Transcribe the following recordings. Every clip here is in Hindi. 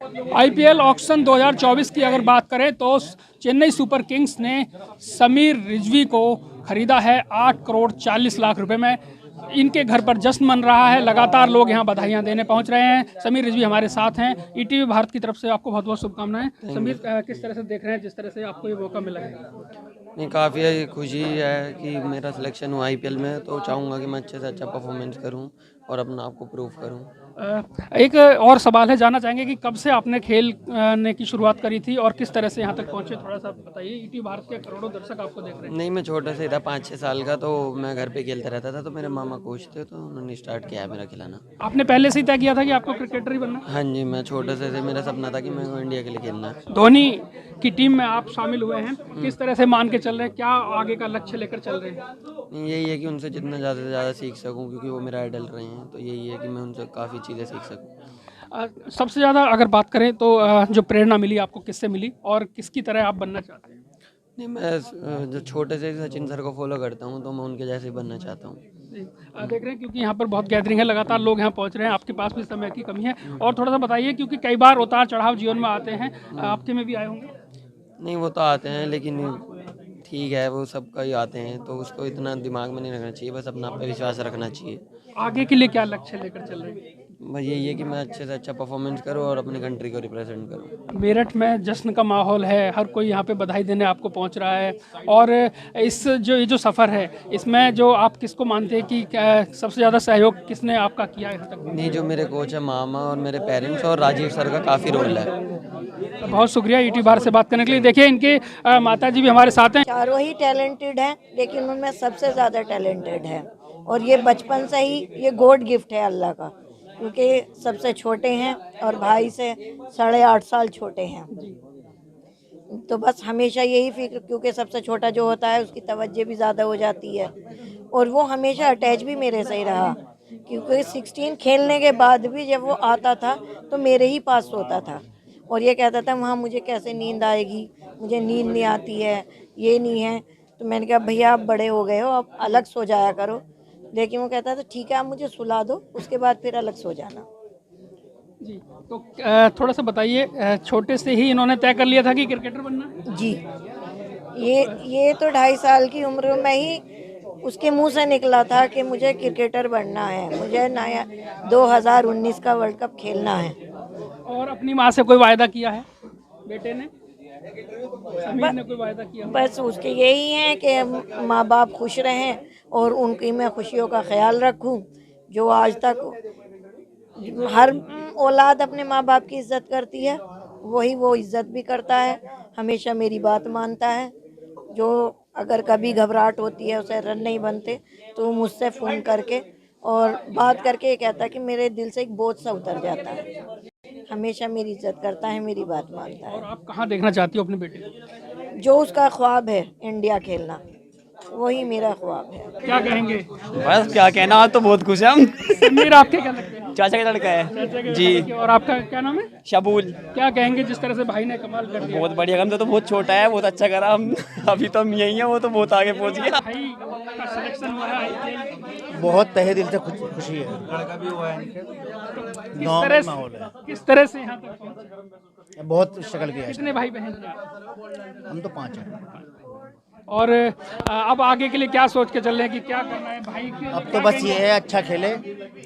आईपीएल ऑक्शन 2024 की अगर बात करें तो चेन्नई सुपर किंग्स ने समीर रिजवी को खरीदा है 8 करोड़ 40 लाख रुपए में। इनके घर पर जश्न मन रहा है, लगातार लोग यहां बधाइयां देने पहुंच रहे हैं। समीर रिजवी हमारे साथ हैं। ईटीवी भारत की तरफ से आपको बहुत बहुत शुभकामनाएं। समीर, किस तरह से देख रहे हैं जिस तरह से आपको ये मौका मिला है? नहीं, काफ़ी खुशी है कि मेरा सिलेक्शन हुआ आईपीएल में, तो चाहूँगा कि मैं अच्छे से अच्छा परफॉर्मेंस करूँ और अपना आप को प्रूव करूँ। एक और सवाल है, जानना चाहेंगे कि कब से आपने खेलने की शुरुआत करी थी और किस तरह से यहाँ तक पहुँचे, थोड़ा सा बताइए। ईटीवी भारत के करोड़ों दर्शक आपको देख रहे हैं। नहीं, मैं छोटा से ही था, 5-6 साल का, तो मैं घर पे खेलता रहता था, तो मेरे मामा कोच थे, तो उन्होंने स्टार्ट किया है मेरा खिलाना। आपने पहले से ही तय किया था कि आपको क्रिकेटर ही बनना है? हाँ जी, मैं छोटे से मेरा सपना था कि मेरे को इंडिया के लिए खेलना है। धोनी की टीम में आप शामिल हुए हैं, किस तरह से मान के चल रहे हैं, क्या आगे का लक्ष्य लेकर चल रहे हैं? यही है कि उनसे जितना ज़्यादा से ज़्यादा सीख सकूँ, क्योंकि वो मेरा आइडल रहे हैं, तो यही है कि मैं उनसे काफ़ी चीज़ें सीख सकूँ। सबसे ज़्यादा अगर बात करें तो जो प्रेरणा मिली आपको किससे मिली और किसकी तरह आप बनना चाहते हैं? नहीं, मैं जो छोटे से सचिन सर को फॉलो करता हूँ, तो मैं उनके जैसे ही बनना चाहता हूँ। देख रहे हैं क्योंकि यहाँ पर बहुत गैदरिंग है, लगातार लोग यहाँ पहुँच रहे हैं, आपके पास भी समय की कमी है। और थोड़ा सा बताइए, क्योंकि कई बार उतार चढ़ाव जीवन में आते हैं, आपके में भी आए होंगे। नहीं, वो तो आते हैं, लेकिन ठीक है, वो सबका ही आते हैं, तो उसको इतना दिमाग में नहीं रखना चाहिए, बस अपना आप पे विश्वास रखना चाहिए। आगे के लिए क्या लक्ष्य लेकर चल रहे हैं? बस यही है कि मैं अच्छे से अच्छा परफॉर्मेंस करूँ और अपनी कंट्री को रिप्रेजेंट करूँ। मेरठ में जश्न का माहौल है, हर कोई यहाँ पे बधाई देने आपको पहुँच रहा है। और इस ये जो सफ़र है, इसमें जो आप किसको मानते हैं कि सबसे ज़्यादा सहयोग किसने आपका किया है यहाँ तक? नहीं, जो मेरे कोच है मामा और मेरे पेरेंट्स और राजीव सर का काफ़ी रोल है। तो बहुत शुक्रिया ईटी बार से बात करने के लिए। देखिए, इनके माता जी भी हमारे साथ हैं। चारों ही टैलेंटेड हैं, लेकिन उनमें सबसे ज़्यादा टैलेंटेड है। और ये बचपन से ही ये गॉड गिफ्ट है अल्लाह का, क्योंकि सबसे छोटे हैं और भाई से 8.5 साल छोटे हैं। तो बस हमेशा यही फिक्र, क्योंकि सबसे छोटा जो होता है उसकी तवज्जो भी ज़्यादा हो जाती है। और वो हमेशा अटैच भी मेरे से ही रहा, क्योंकि 16 खेलने के बाद भी जब वो आता था तो मेरे ही पास सोता था। और ये कहता था वहाँ मुझे कैसे नींद आएगी, मुझे नींद नहीं आती है, ये नहीं है। तो मैंने कहा भैया आप बड़े हो गए हो, आप अलग सो जाया करो। लेकिन वो कहता था ठीक है, आप मुझे सुला दो, उसके बाद फिर अलग सो जाना। जी, तो थोड़ा सा बताइए, छोटे से ही इन्होंने तय कर लिया था कि क्रिकेटर बनना है? जी, ये तो 2.5 साल की उम्र में ही उसके मुंह से निकला था कि मुझे क्रिकेटर बनना है, मुझे नया 2019 का वर्ल्ड कप खेलना है। और अपनी माँ से कोई वायदा किया है बेटे ने? समीर ने कोई वायदा किया? बस उसके यही है कि माँ बाप खुश रहें और उनकी मैं खुशियों का ख्याल रखूं। जो आज तक हर औलाद अपने माँ बाप की इज्जत करती है, वही वो इज्जत भी करता है, हमेशा मेरी बात मानता है। जो अगर कभी घबराहट होती है, उसे रन नहीं बनते, तो मुझसे फ़ोन करके और बात करके ये कहता है कि मेरे दिल से एक बोझ सा उतर जाता है। हमेशा मेरी इज्जत करता है, मेरी बात मानता और है। आप कहाँ देखना चाहती हो अपने बेटे को? जो उसका ख्वाब है इंडिया खेलना, वही मेरा ख्वाब है। क्या कहेंगे? बस क्या कहना, आज तो बहुत खुश हैं हम। समीर आपके क्या लगते हैं? चाचा का लड़का चाचा है के जी। लड़के। और आपका क्या नाम है? शबूल। क्या कहेंगे जिस तरह से भाई ने कमाल कर दिया? बहुत बढ़िया, हम तो बहुत छोटा है, बहुत अच्छा करा। हम अभी तो हम यही हैं, वो तो बहुत आगे पहुंच गया। भाई का सिलेक्शन हुआ है IPL। बहुत तहे दिल से खुशी है। लड़का भी हुआ है, किस तरह से यहाँ तक पहुंचे? बहुत स्ट्रगल किया है। कितने भाई बहन थे आप? हम तो 5 हैं। और अब आगे के लिए क्या सोच के चल रहे हैं कि क्या करना है भाई के? अब तो बस ये है अच्छा खेले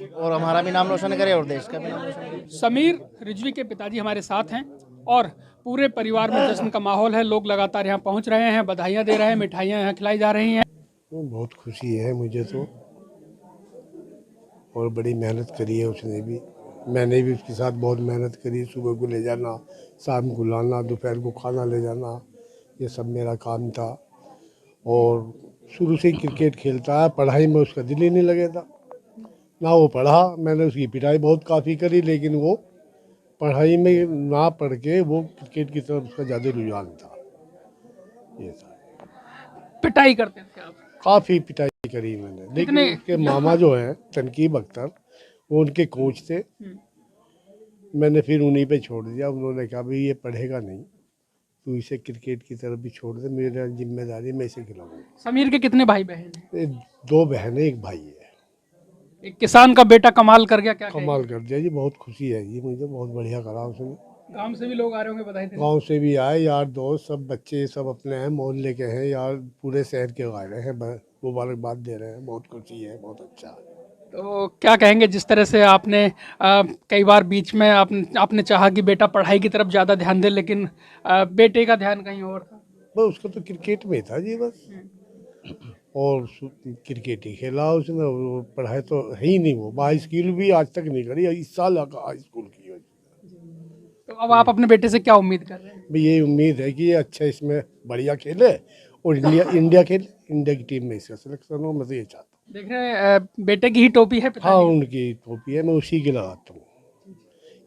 और हमारा भी नाम रोशन करे और देश का भी नाम रोशन करे। समीर रिजवी के पिताजी हमारे साथ हैं और पूरे परिवार में जश्न का माहौल है। लोग लगातार यहाँ पहुँच रहे हैं, बधाइयाँ दे रहे हैं, मिठाइयाँ यहाँ खिलाई जा रही हैं। बहुत खुशी है मुझे तो, और बड़ी मेहनत करी है उसने भी, मैंने भी उसके साथ बहुत मेहनत करी। सुबह को ले जाना, शाम को लाना, दोपहर को खाना ले जाना, ये सब मेरा काम था। और शुरू से ही क्रिकेट खेलता है, पढ़ाई में उसका दिल ही नहीं लगे था ना। वो पढ़ा, मैंने उसकी पिटाई बहुत काफ़ी करी, लेकिन वो पढ़ाई में ना पढ़ के वो क्रिकेट की तरफ उसका ज़्यादा रुझान था। ये था, पिटाई करते थे आप? काफ़ी पिटाई करी मैंने, लेकिन उसके मामा जो हैं तनकीब अख्तर, वो उनके कोच थे। मैंने फिर उन्हीं पे छोड़ दिया। उन्होंने कहा भाई ये पढ़ेगा नहीं, तू इसे क्रिकेट की तरफ भी छोड़ दे, मेरा जिम्मेदारी, मैं इसे खिलाऊंगा। समीर के कितने भाई बहन हैं? 2 बहनें, 1 भाई है। एक किसान का बेटा कमाल कर गया, क्या कमाल कर दिया जी, बहुत खुशी है जी मुझे, बहुत बढ़िया करा उसने। गांव से भी लोग आ रहे होंगे बधाई देने। गांव से भी आए, यार दोस्त सब बच्चे सब अपने हैं, मोहल्ले के हैं यार, पूरे शहर के आ रहे हैं, मुबारकबाद दे रहे हैं, बहुत खुशी है, बहुत अच्छा है। तो क्या कहेंगे जिस तरह से आपने कई बार बीच में आपने चाहा कि बेटा पढ़ाई की तरफ ज़्यादा ध्यान दे, लेकिन बेटे का ध्यान कहीं और था। बस उसको तो क्रिकेट में था जी बस, और क्रिकेट ही खेला उसने, वो पढ़ाई तो है ही नहीं, वो हाई स्कूल भी आज तक नहीं करी, इस साल हाई स्कूल की है। तो अब आप अपने बेटे से क्या उम्मीद कर रहे हैं? भाई ये उम्मीद है कि ये अच्छा इसमें बढ़िया खेले और इंडिया खेले, इंडिया की टीम में इसका सिलेक्शन हो, मैं तो ये चाहता हूँ। देख रहे हैं बेटे की ही टोपी है हाँ उनकी टोपी है, मैं उसी की लगाता हूँ।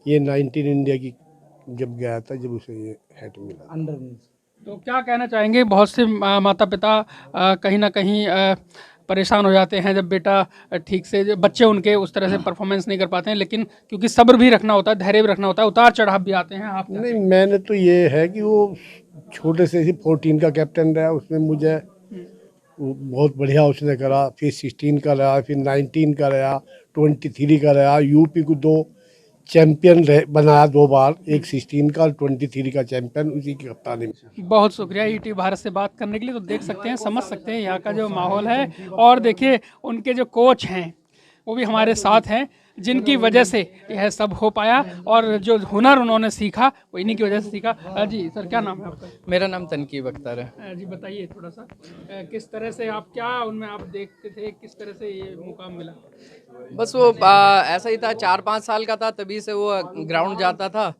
ये 19 इंडिया की जब गया था, जब उसे ये हैट मिला। तो क्या कहना चाहेंगे, बहुत से माता पिता कहीं ना कहीं परेशान हो जाते हैं जब बेटा ठीक से, जब बच्चे उनके उस तरह से परफॉर्मेंस नहीं कर पाते हैं, लेकिन क्योंकि सब्र भी रखना होता है, धैर्य भी रखना होता है, उतार चढ़ाव भी आते हैं। आप नहीं, मैंने तो ये है कि वो छोटे से ही 14 का कैप्टन रहा, उसमें मुझे वो बहुत बढ़िया उसने करा, फिर 16 का रहा, फिर 19 का रहा, 23 का रहा, यूपी को 2 चैंपियन बनाया 2 बार, एक 16 का और 23 का चैंपियन उसी की कप्तानी में। बहुत शुक्रिया ईटी भारत से बात करने के लिए। तो देख सकते हैं, समझ सकते हैं यहाँ का जो माहौल है, और देखिए उनके जो कोच हैं वो भी हमारे साथ हैं, जिनकी वजह से यह सब हो पाया, और जो हुनर उन्होंने सीखा वो इन्हीं की वजह से सीखा। जी सर, क्या नाम है आपका? मेरा नाम तनकीब अख्तर है। जी बताइए थोड़ा सा, किस तरह से आप, क्या उनमें आप देखते थे, किस तरह से ये मुकाम मिला? बस वो ऐसा ही था, 4-5 साल का था तभी से वो ग्राउंड जाता था,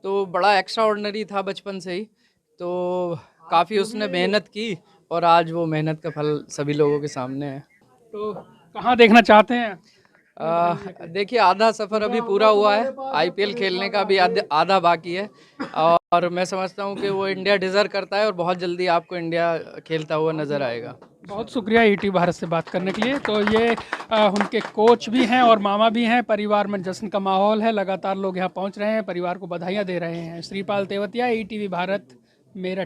तो बड़ा एक्स्ट्रा ऑर्डिनरी था बचपन से ही, तो काफ़ी उसने मेहनत की और आज वो मेहनत का फल सभी लोगों के सामने है। तो कहाँ देखना चाहते हैं? देखिए, आधा सफ़र अभी पूरा हुआ है, आईपीएल खेलने का भी आधा बाकी है, और मैं समझता हूँ कि वो इंडिया डिज़र्व करता है और बहुत जल्दी आपको इंडिया खेलता हुआ नज़र आएगा। बहुत शुक्रिया ईटी भारत से बात करने के लिए। तो ये उनके कोच भी हैं और मामा भी हैं, परिवार में जश्न का माहौल है, लगातार लोग यहाँ पहुँच रहे हैं, परिवार को बधाइयाँ दे रहे हैं। श्रीपाल तेवतिया, ईटीवी भारत, मेरठ।